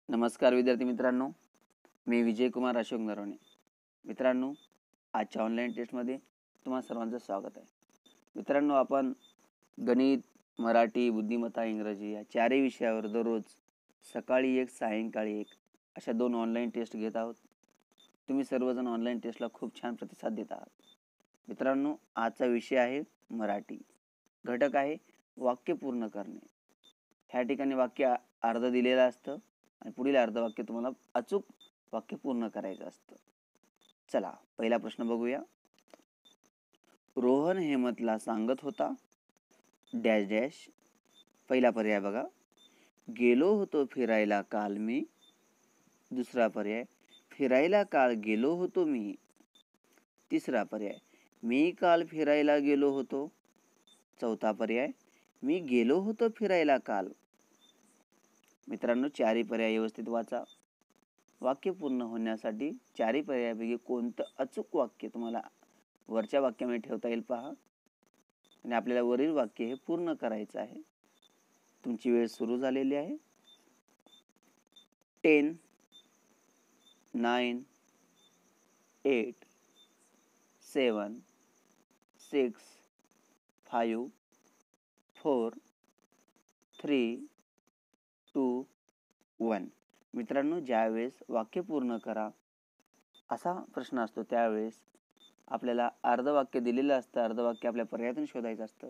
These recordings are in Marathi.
नमस्कार विद्यार्थी मित्रांनो, मी विजय कुमार अशोक नरवणे. मित्रांनो, आजच्या ऑनलाईन टेस्टमध्ये तुम्हा सर्वांचं स्वागत आहे. मित्रांनो, आपण गणित, मराठी, बुद्धिमत्ता, इंग्रजी या चारही विषयावर दररोज सकाळी एक, सायंकाळी एक अशा 2 ऑनलाईन टेस्ट घेत आहोत. तुम्ही सर्वजण ऑनलाईन टेस्टला खूप छान प्रतिसाद देत आहात. मित्रांनो, आजचा विषय आहे मराठी. घटक आहे वाक्य पूर्ण करणे. ह्या ठिकाणी वाक्य अर्ध दिलेलं असतं आणि पुढील अर्धवाक्य तुम्हाला अचूक वाक्य पूर्ण करायचं असतं. चला, पहिला प्रश्न बघूया. रोहन हेमंतला सांगत होता डॅश डॅश. पहिला पर्याय बघा, गेलो होतो फिरायला काल मी. दुसरा पर्याय, फिरायला काल गेलो होतो मी. तिसरा पर्याय, मी काल फिरायला गेलो होतो. चौथा पर्याय, मी गेलो होतो फिरायला काल. मित्रांनो, चारही पर्याय व्यवस्थित वाचा. वाक्य पूर्ण होण्यासाठी चारही पर्यायापैकी कोणतं अचूक वाक्य तुम्हाला वरच्या वाक्यामध्ये ठेवता येईल पहा, आणि आपल्याला वरील वाक्य हे पूर्ण करायचं आहे. तुमची वेळ सुरू झालेली आहे. 10, 9, 8, 7, 6, 5, 4, 3, 2, 1. मित्रांनो, ज्यावेळेस वाक्य पूर्ण करा असा प्रश्न असतो त्यावेळेस आपल्याला अर्धवाक्य दिलेलं असतं. अर्धवाक्य आपल्या पर्यायातून शोधायचं असतं.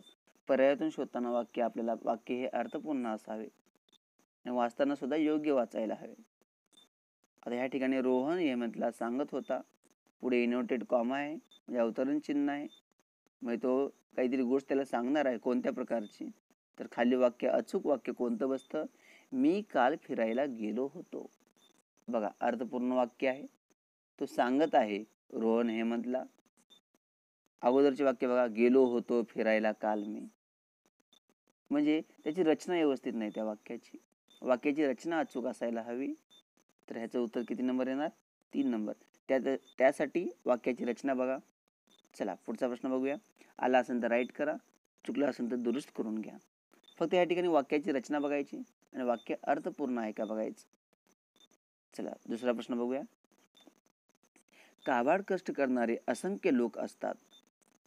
पर्यायातून शोधताना वाक्य हे अर्थपूर्ण असावे आणि वाचताना सुद्धा योग्य वाचायला हवे. आता ह्या ठिकाणी रोहन हेमंतला सांगत होता, पुढे इन्व्हर्टेड कॉमा आहे म्हणजे अवतरण चिन्ह आहे, म्हणजे तो काहीतरी गोष्ट त्याला सांगणार आहे कोणत्या प्रकारची. तर खाली वाक्य अचूक वाक्य कोणतं बसतं, मी काल फिरायला गेलो होतो. बघा, अर्थपूर्ण वाक्य आहे. तो सांगत आहे रोहन हेमंतला. अगोदरचे वाक्य बघा, गेलो होतो फिरायला काल मी, म्हणजे त्याची रचना व्यवस्थित नाही त्या वाक्याची. वाक्याची रचना अचूक असायला हवी. तर ह्याचं उत्तर किती नंबर येणार? 3 नंबर. त्यासाठी वाक्याची रचना बघा. चला, पुढचा प्रश्न बघूया. आला असेल तर राईट करा, चुकलं असेल तर दुरुस्त करून घ्या. फक्त या ठिकाणी वाक्याची रचना बघायची आणि वाक्य अर्थपूर्ण आहे का बघायचं. चला, दुसरा प्रश्न बघूया. काबाड कष्ट करणारे असंख्य लोक असतात.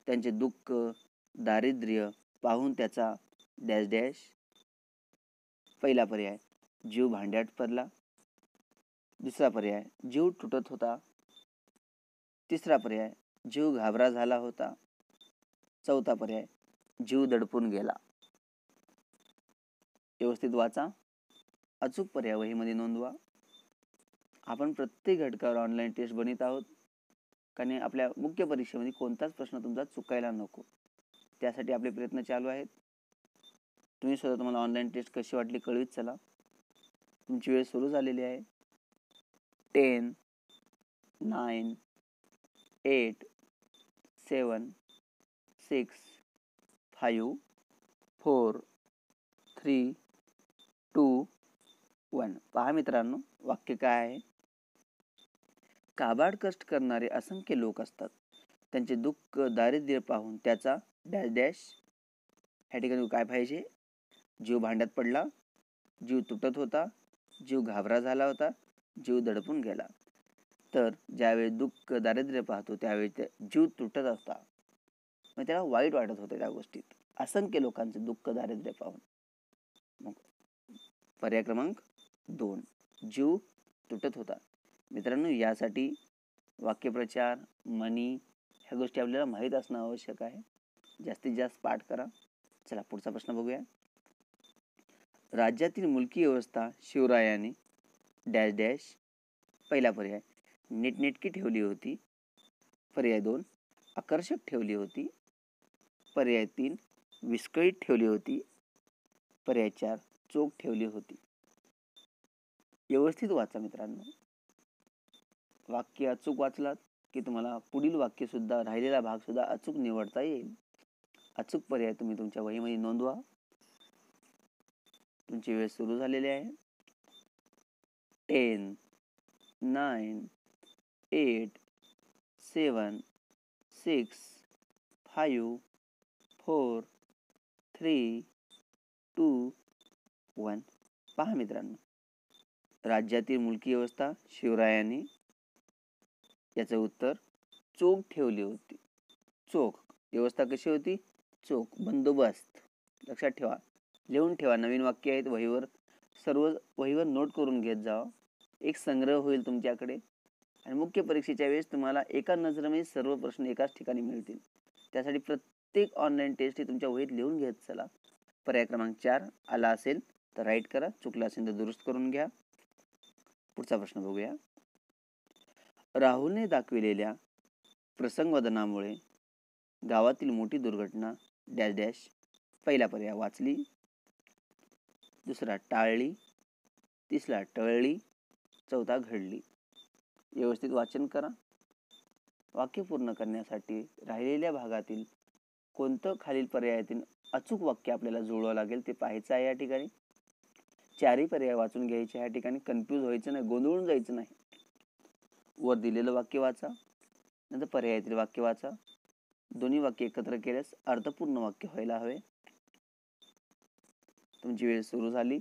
त्यांचे दुःख, दारिद्र्य पाहून त्याचा डॅश डॅश. पहिला पर्याय, जीव भांड्यात पडला. दुसरा पर्याय, जीव तुटत होता. तिसरा पर्याय, जीव घाबरा झाला होता. चौथा पर्याय, जीव दडपून गेला. व्यवस्थित वाचा, अचूक पर्याय वहीमध्ये नोंदवा. आपण प्रत्येक घटकावर ऑनलाईन टेस्ट बनवत आहोत, कारण आपल्या मुख्य परीक्षेमध्ये कोणताच प्रश्न तुमचा चुकायला नको, त्यासाठी आपले प्रयत्न चालू आहेत. तुम्ही सुद्धा तुम्हाला ऑनलाईन टेस्ट कशी वाटली कळवीत चला. तुमची वेळ सुरू झालेली आहे. 10, 9, 8, 7, 6, 5, 4, 3, 2, 1. पहा मित्रांनो, वाक्य काय आहे. काबाड कष्ट करणारे असंख्य लोक असतात. त्यांचे दुःख, दारिद्र्य पाहून त्याचा डॅश डॅश. ह्या ठिकाणी काय पाहिजे? जीव भांड्यात पडला, जीव तुटत होता, जीव घाबरा झाला होता, जीव दडपून गेला. तर ज्यावेळी दुःख, दारिद्र्य पाहतो त्यावेळी जीव तुटत असता, मग त्याला वाईट वाटत होते त्या गोष्टीत. असंख्य लोकांचे दुःख, दारिद्र्य पाहून. मग पर्याय क्रमांक 2, जीव तुटत होता. मित्रांनो, यासाठी वाक्यप्रचार, म्हणी ह्या गोष्टी आपल्याला माहीत असणं आवश्यक आहे. जास्तीत जास्त पाठ करा. चला, पुढचा प्रश्न बघूया. राज्यातील मुलकी व्यवस्था शिवरायाने डॅश डॅश. पहिला पर्याय, नीटनेटकी ठेवली होती. पर्याय 2, आकर्षक ठेवली होती. पर्याय 3, विस्कळीत ठेवली होती. पर्याय 4, चोख ठेवली होती. व्यवस्थित वाचा मित्रांनो. वाक्य अचूक वाचलात की तुम्हाला पुढील वाक्य सुद्धा, राहिलेला भाग सुद्धा अचूक निवडता येईल. अचूक पर्याय तुम्ही तुमच्या वहीमध्ये नोंदवा. तुमची वेळ सुरू झालेली आहे. 10, 9, 8, 7, 6, 5, 4, 3, 2, 1. पहा मित्रांनो, राज्यातील मुलकी व्यवस्था शिवरायांनी. याचं उत्तर चोख ठेवली होती. चोख व्यवस्था कशी होती? चोख, बंदोबस्त. लक्षात ठेवा, लिहून ठेवा. नवीन वाक्य आहेत वहीवर, सर्व वहीवर नोट करून घेत जावा. एक संग्रह होईल तुमच्याकडे आणि मुख्य परीक्षेच्या वेळेस तुम्हाला एका नजरेमध्ये सर्व प्रश्न एकाच ठिकाणी मिळतील. त्यासाठी प्रत्येक ऑनलाईन टेस्ट ही तुमच्या वहीत लिहून घेत चला. पर्याय क्रमांक 4 आला असेल तर राईट करा, चुकला असेल तर दुरुस्त करून घ्या. पुढचा प्रश्न बघूया. राहुलने दाखविलेल्या प्रसंगवदनामुळे गावातील मोठी दुर्घटना डॅश डॅश. पहिला पर्याय वाचली, दुसरा टाळली, तिसरा टळली, चौथा घडली. व्यवस्थित वाचन करा. वाक्य पूर्ण करण्यासाठी राहिलेल्या भागातील कोणतं खालील पर्यायातील अचूक वाक्य आपल्याला जोडावं लागेल ते पाहायचं आहे. या ठिकाणी चारही पर्याय वाचून घ्यायचे. या ठिकाणी कन्फ्यूज व्हायचं नाही, गोंधळून जायचं नाही. वर दिलेलं वाक्य वाचा, नंतर पर्यायातील वाक्य वाचा. दोन्ही वाक्य एकत्र केल्यास अर्थपूर्ण वाक्य व्हायला हवे. तुमची वेळ सुरू झाली.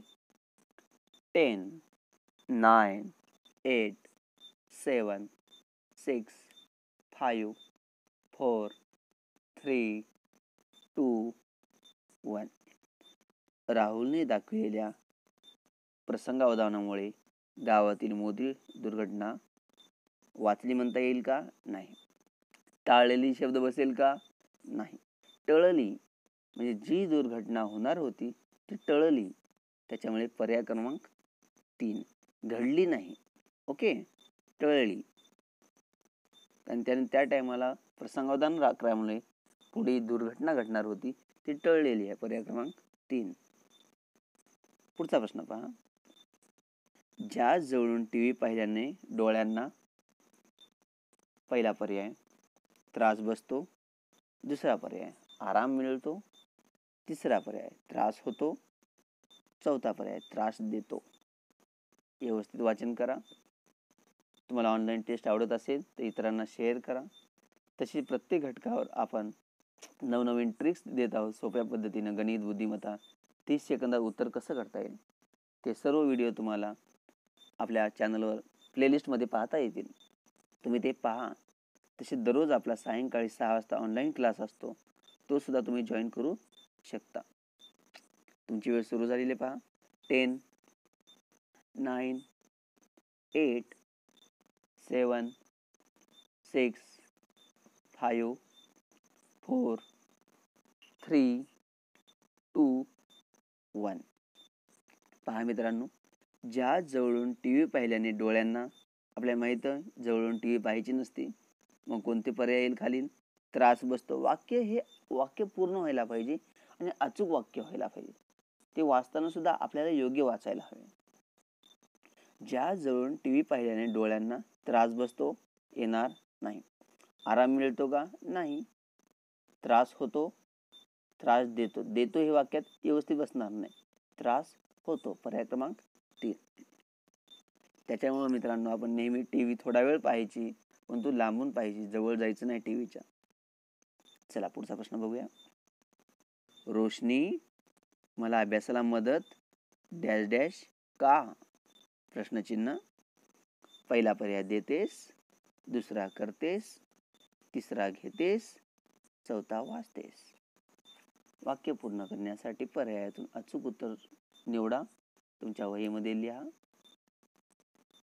10, 9, 8, 7, 6, 5, 4, 3, 2, 1. राहुलने दाखविलेल्या प्रसंगावधानामुळे गावातील मोठी दुर्घटना वाचली म्हणता येईल का? नाही. टाळलेली शब्द बसेल का? नाही. टळली म्हणजे जी दुर्घटना होणार होती ती टळली, त्याच्यामुळे पर्याय क्रमांक 3. घडली नाही. ओके, टळली. आणि त्याने त्या टायमाला प्रसंगावधान राखल्यामुळे पुढे दुर्घटना घडणार होती ती टळलेली आहे. पर्याय क्रमांक 3. पुढचा प्रश्न पहा. ज्या जवळून टीव्ही पाहिल्याने डोळ्यांना, पहिला पर्याय त्रास बसतो, दुसरा पर्याय आराम मिळतो, तिसरा पर्याय त्रास होतो, चौथा पर्याय त्रास देतो. व्यवस्थित वाचन करा. तुम्हाला ऑनलाईन टेस्ट आवडत असेल तर इतरांना शेअर करा. तशी प्रत्येक घटकावर आपण नवनवीन ट्रिक्स देत आहोत सोप्या पद्धतीनं. गणित, बुद्धिमत्ता, 30 सेकंदात उत्तर कसं करता येईल ते सर्व व्हिडिओ तुम्हाला आपल्या चॅनलवर प्लेलिस्टमध्ये पाहता येतील. तुम्ही ते पहा. तसे दररोज आपला सायंकाळी 6 वाजता ऑनलाईन क्लास असतो, तो सुद्धा तुम्ही जॉईन करू शकता. तुमची वेळ सुरू झालेली पहा. 10, 9, 8, 7, 6, 5, 4, 3, 2, 1. पहा मित्रांनो, ज्या जवळून टीव्ही पाहिल्याने डोळ्यांना, आपल्याला माहित आहे जवळून टीव्ही पाहायची नसते, मग कोणते पर्याय येईल खालील? त्रास बसतो. हे वाक्य पूर्ण व्हायला पाहिजे आणि अचूक वाक्य व्हायला पाहिजे. ते वाचताना सुद्धा आपल्याला योग्य वाचायला हवे. ज्या जवळून टीव्ही पाहिल्याने डोळ्यांना त्रास बसतो, येणार नाही. आराम मिळतो का? नाही. त्रास होतो, त्रास देतो. देतो हे वाक्यात व्यवस्थित बसणार नाही. त्रास होतो. पर्याय क्रमांक 3. त्याच्यामुळे मित्रांनो, आपण नेहमी टीव्ही थोडा वेळ पाहायची, पण तो लांबून पाहिजे, जवळ जायचं नाही टीव्हीच्या. चला पुढचा प्रश्न बघूया. रोशनी, मला अभ्यासाला मदत डॅश डॅश का? प्रश्नचिन्ह. पहिला पर्याय देतेस, दुसरा करतेस, तिसरा घेतेस, चौथा वाचतेस. वाक्य पूर्ण करण्यासाठी पर्यायातून अचूक उत्तर निवडा. तुमच्या वहीमध्ये लिहा.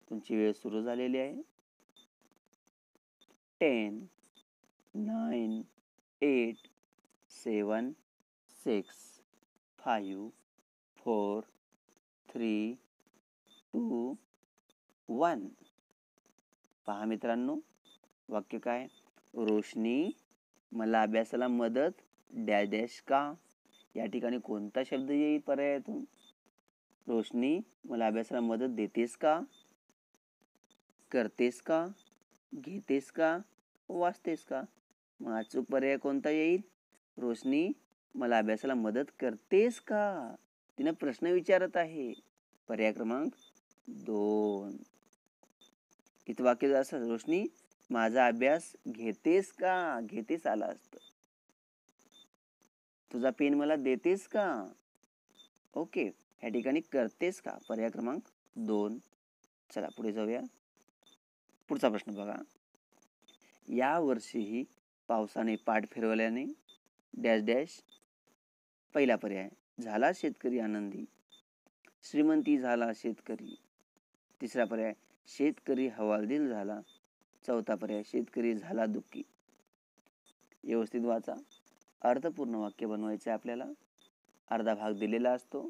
तुमची वेळ सुरू झालेली आहे. 10, 9, 8, 7, 6, 5, 4, 3, 2, 1. पहा मित्रांनो, वाक्य काय? रोशनी, मला अभ्यासाला मदत डॅश डॅश का? या ठिकाणी कोणता शब्द येईल पर्यायातून? रोशनी, मला अभ्यासाला मदत देतेस का? करतेस का? घेतेस का? वाचतेस का? मग अचूक पर्याय कोणता येईल? रोशनी, मला अभ्यासाला मदत करतेस का? तिने प्रश्न विचारत आहे. पर्याय क्रमांक 2. इथं वाक्य असं, रोशनी, माझा अभ्यास घेतेस का? घेतेस आला असतं. तुझा पेन मला देतेस का? ओके, ह्या ठिकाणी करतेस का? पर्याय क्रमांक 2. चला पुढे जाऊया. पुढचा प्रश्न बघा. या वर्षीही पावसाने पाठ फिरवल्याने डॅश डॅश. पहिला पर्याय, झाला शेतकरी आनंदी. श्रीमंती झाला शेतकरी. तिसरा पर्याय, शेतकरी हवालदिल झाला. चौथा पर्याय, शेतकरी झाला दुःखी. व्यवस्थित वाचा. अर्थपूर्ण वाक्य बनवायचे आपल्याला. अर्धा भाग दिलेला असतो,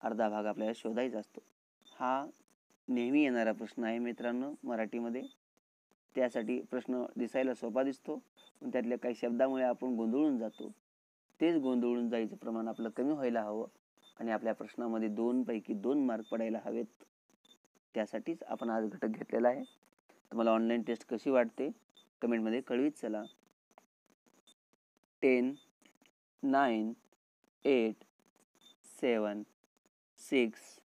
अर्धा भाग आपल्याला शोधायचा असतो. हा नेहमी येणारा प्रश्न आहे मित्रांनो मराठीमध्ये. त्यासाठी प्रश्न दिसायला सोपा दिसतो, पण त्यातल्या काही शब्दामुळे आपण गोंधळून जातो. तेच गोंधळून जायचं प्रमाण आपलं कमी व्हायला हवं आणि आपल्या प्रश्नामध्ये 2 पैकी 2 मार्क पडायला हवेत. त्यासाठीच आपण आज घटक घेतलेला आहे. तुम्हाला ऑनलाईन टेस्ट कशी वाटते कमेंटमध्ये कळवीत चला. 10, 9, 8, 7, 6,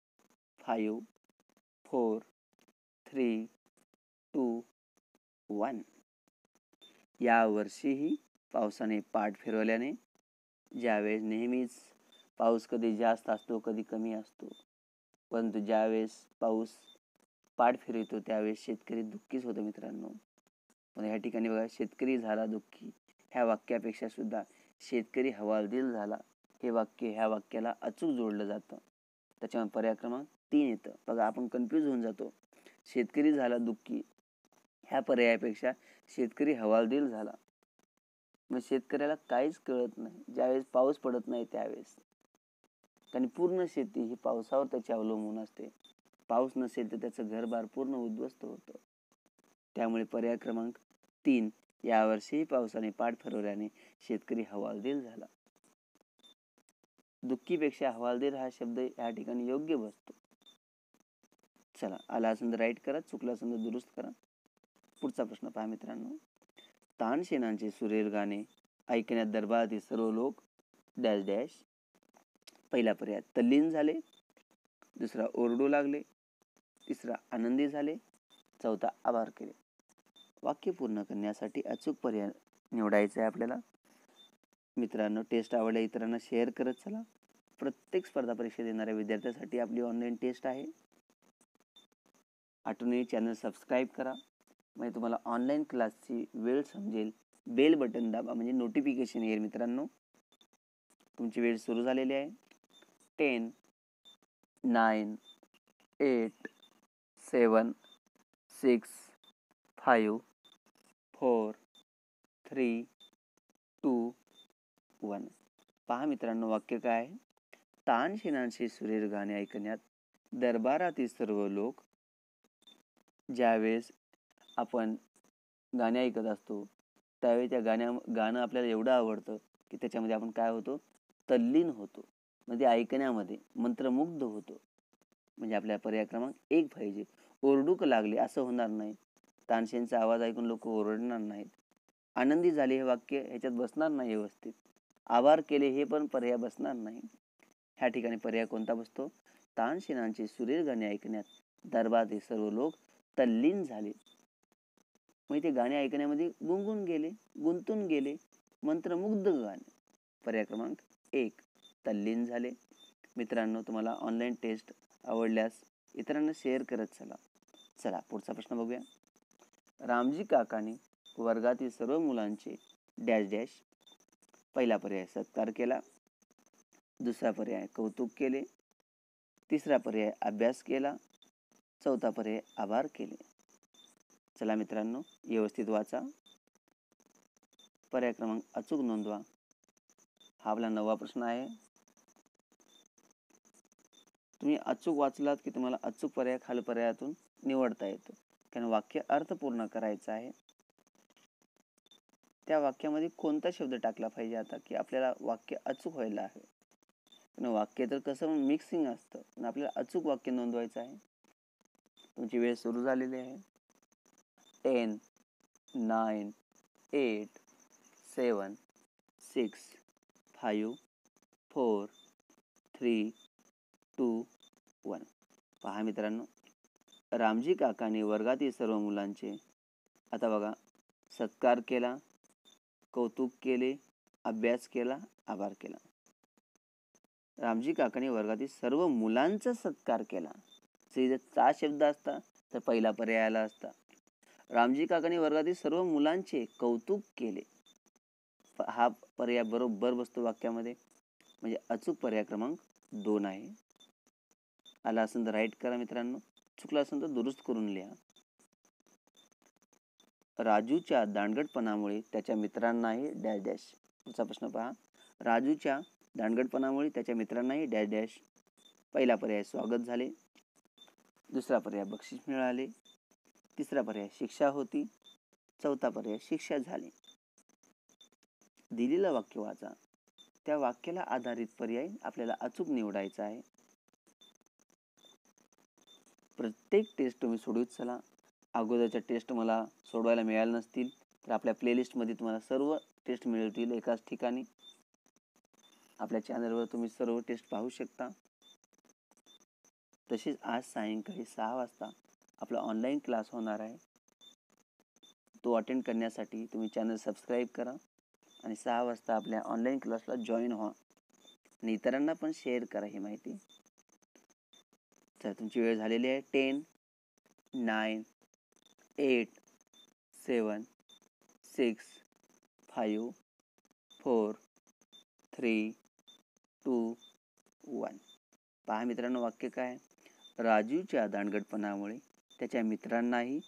5, 4, 3, 2, 1. या वर्षीही पावसाने पाठ फिरवल्याने. ज्यावेळेस नेहमीच पाऊस कधी जास्त असतो कधी कमी असतो, परंतु ज्यावेळेस पाऊस पाठ फिरवतो त्यावेळेस शेतकरी दुःखीच होतो मित्रांनो. पण या ठिकाणी बघा, शेतकरी झाला दुःखी ह्या वाक्यापेक्षा सुद्धा शेतकरी हवालदिल झाला हे वाक्य ह्या वाक्याला अचूक जोडलं जातं. त्याच्यामुळे पर्याय क्रमांक 3 येतं. बघा, आपण कन्फ्यूज होऊन जातो. शेतकरी झाला दुःखी ह्या पर्यायापेक्षा शेतकरी हवालदिल झाला. मग शेतकऱ्याला काहीच कळत नाही ज्यावेळेस पाऊस पडत नाही त्यावेळेस. कारण पूर्ण शेती ही पावसावर त्याची अवलंबून असते. पाऊस नसेल तर त्याचं घरबार पूर्ण उद्ध्वस्त होतं. त्यामुळे पर्याय क्रमांक 3, यावर्षी पावसाने पाठ फिरवल्याने शेतकरी हवालदिल झाला. दुःखीपेक्षा हवालदिल हा शब्द या ठिकाणी योग्य बसतो. चला, आला असेल तर राईट करा, चुकला असेल तर दुरुस्त करा. पुढचा प्रश्न पहा मित्रांनो. तानसेनांचे सुरेल गाणे ऐकण्यात दरबारातील सर्व लोक डॅश डॅश. पहिला पर्याय, तल्लीन झाले. दुसरा, ओरडू लागले. तिसरा, आनंदी झाले. चौथा, आभार केले. वाक्य पूर्ण करण्यासाठी अचूक पर्याय निवडायचा आहे आपल्याला. मित्रांनो, टेस्ट आवडल्या इतरांना शेअर करत चला. प्रत्येक स्पर्धा परीक्षा देणाऱ्या विद्यार्थ्यांसाठी आपली ऑनलाईन टेस्ट आहे. आठवणी चॅनल सबस्क्राईब करा, म्हणजे तुम्हाला ऑनलाईन क्लासची वेळ समजेल. बेल बटन दाबा म्हणजे नोटिफिकेशन येईल. मित्रांनो, तुमची वेळ सुरू झालेली आहे. 10, 9, 8, 7, 6, 5, 4, 3, 2, 1. पहा मित्रांनो, वाक्य काय आहे. तानसेनांचे सुरेल गाणे ऐकण्यात दरबारातील सर्व लोक. ज्यावेळेस आपण गाणे ऐकत असतो त्यावेळी त्या गाणं आपल्याला एवढं आवडतं की त्याच्यामध्ये आपण काय होतो, तल्लीन होतो. म्हणजे ऐकण्यामध्ये मंत्रमुग्ध होतो. म्हणजे आपल्या पर्याय क्रमांक 1 पाहिजे. ओरडूक लागले असं होणार नाही. तानसेनचा आवाज ऐकून लोक ओरडणार नाहीत. आनंदी झाले हे वाक्य ह्याच्यात बसणार नाही व्यवस्थित. आभार केले हे पण पर्याय बसणार नाही. ह्या ठिकाणी पर्याय कोणता बसतो, तानसेनांचे सुरेल गाणे ऐकण्यात दरबारातील सर्व लोक तल्लीन झाले. म्हणजे ते गाणे ऐकण्यामध्ये गुंतून गेले, मंत्रमुग्ध गाणे. पर्याय क्रमांक 1, तल्लीन झाले. मित्रांनो, तुम्हाला ऑनलाईन टेस्ट आवडल्यास इतरांना शेअर करत चला. चला पुढचा प्रश्न बघूया. रामजी काकाने वर्गातील सर्व मुलांचे डॅश डॅश. पहिला पर्याय, सत्कार केला. दुसरा पर्याय, कौतुक केले. तिसरा पर्याय, अभ्यास केला. चौथा पर्याय, आभार केले. चला मित्रांनो, व्यवस्थित वाचा. पर्याय क्रमांक अचूक नोंदवा. हा आपला 9वा प्रश्न आहे. तुम्ही अचूक वाचलात की तुम्हाला अचूक पर्याय खाली पर्यायातून निवडता येतो. कारण वाक्य अर्थपूर्ण करायचं आहे. त्या वाक्यामध्ये कोणता शब्द टाकला पाहिजे आता की आपल्याला वाक्य अचूक व्हायला आहे. पण वाक्य तर कसं मिक्सिंग असतं, पण आपल्याला अचूक वाक्य नोंदवायचं आहे. तुमची वेळ सुरू झालेली आहे. 10, 9, 8, 7, 6, 5, 4, 3, 2, 1. पहा मित्रांनो, रामजी काकाने वर्गातील सर्व मुलांचे, आता बघा, सत्कार केला, कौतुक केले, अभ्यास केला, आभार केला. रामजी काकाने वर्गातील सर्व मुलांचा सत्कार केला. जर चा शब्द असता तर पहिला पर्याय आला असता. रामजी काकांनी वर्गातील सर्व मुलांचे कौतुक केले. हा पर्याय बरोबर बसतो वाक्यामध्ये, म्हणजे अचूक पर्याय क्रमांक 2 आहे. आला असेल तर राईट करा मित्रांनो, चुकला असेल तर दुरुस्त करून लिहा. राजूच्या दांडगटपणामुळे त्याच्या मित्रांनाही डॅश डॅश. पुढचा प्रश्न पहा. राजूच्या दांडगटपणामुळे त्याच्या मित्रांनाही डॅश डॅश. पहिला पर्याय स्वागत झाले, दुसरा पर्याय बक्षीस मिळाले, तिसरा पर्याय शिक्षा होती, चौथा पर्याय शिक्षा झाली. दिलेलं वाक्य वाचा. त्या वाक्याला आधारित पर्याय आपल्याला अचूक निवडायचा आहे. प्रत्येक टेस्ट तुम्ही सोडवत चला. अगोदरच्या टेस्ट मला सोडवायला मिळाल्या नसतील तर आपल्या प्लेलिस्टमध्ये तुम्हाला सर्व टेस्ट मिळतील एकाच ठिकाणी. आपल्या चॅनलवर तुम्ही सर्व टेस्ट पाहू शकता. तसेच आज सायंकाळी 6 वाजता आपला ऑनलाईन क्लास होणार आहे. तो अटेंड करण्यासाठी तुम्ही चॅनल सबस्क्राईब करा आणि 6 वाजता आपल्या ऑनलाईन क्लासला जॉईन व्हा आणि इतरांना पण शेअर करा ही माहिती. तर तुमची वेळ झालेली आहे. 10, 9, 8, 7, 6, 5, 4, 3, 2, 1. पहा मित्रांनो वाक्य काय. राजूच्या दांडगटपणामुळे त्याच्या मित्रांनाही,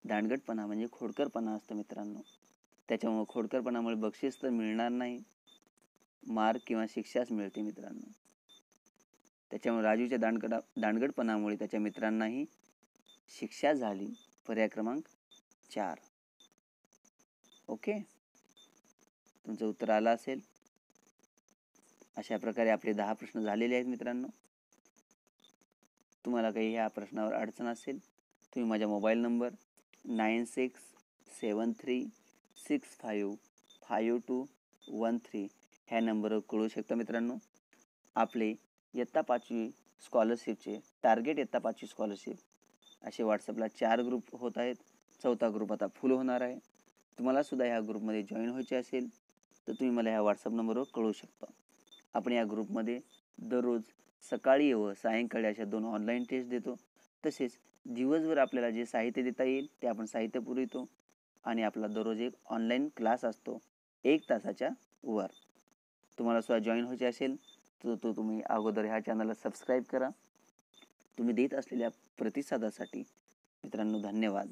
दांडगटपणा म्हणजे खोडकरपणा असतो मित्रांनो, त्याच्यामुळे खोडकरपणामुळे बक्षीस तर मिळणार नाही, मार्क किंवा शिक्षाच मिळते मित्रांनो. त्याच्यामुळे राजूच्या दांडगटपणामुळे त्याच्या मित्रांनाही शिक्षा झाली. पर्याय क्रमांक 4. ओके, तुमचं उत्तर आलं असेल. अशा प्रकारे आपले 10 प्रश्न झालेले आहेत मित्रांनो. तुम्हाला काही ह्या प्रश्नावर अडचण असेल तुम्ही माझ्या मोबाईल नंबर 9673655213 ह्या नंबरवर कळू शकता मित्रांनो. आपले इयत्ता 5वी स्कॉलरशिपचे टार्गेट, इयत्ता 5वी स्कॉलरशिप असे व्हॉट्सअपला 4 ग्रुप होत आहेत. 4था ग्रुप आता फुल होणार आहे. तुम्हाला सुद्धा ह्या ग्रुपमध्ये जॉईन व्हायचे असेल तर तुम्ही मला ह्या व्हॉट्सअप नंबरवर कळवू शकता. आपण या ग्रुपमध्ये दररोज सकाळी व सायंकाळी अशा 2 ऑनलाईन टेस्ट देतो. तसेच दिवसभर आपल्याला जे साहित्य देता येईल ते आपण साहित्य पुरवितो आणि आपला दररोज एक ऑनलाईन क्लास असतो 1 तासाच्या वर. तुम्हाला सुद्धा जॉईन व्हायचे असेल तर तुम्ही अगोदर ह्या चॅनलला सबस्क्राईब करा. तुम्ही देत असलेल्या प्रतिसादासाठी मित्रांनो धन्यवाद.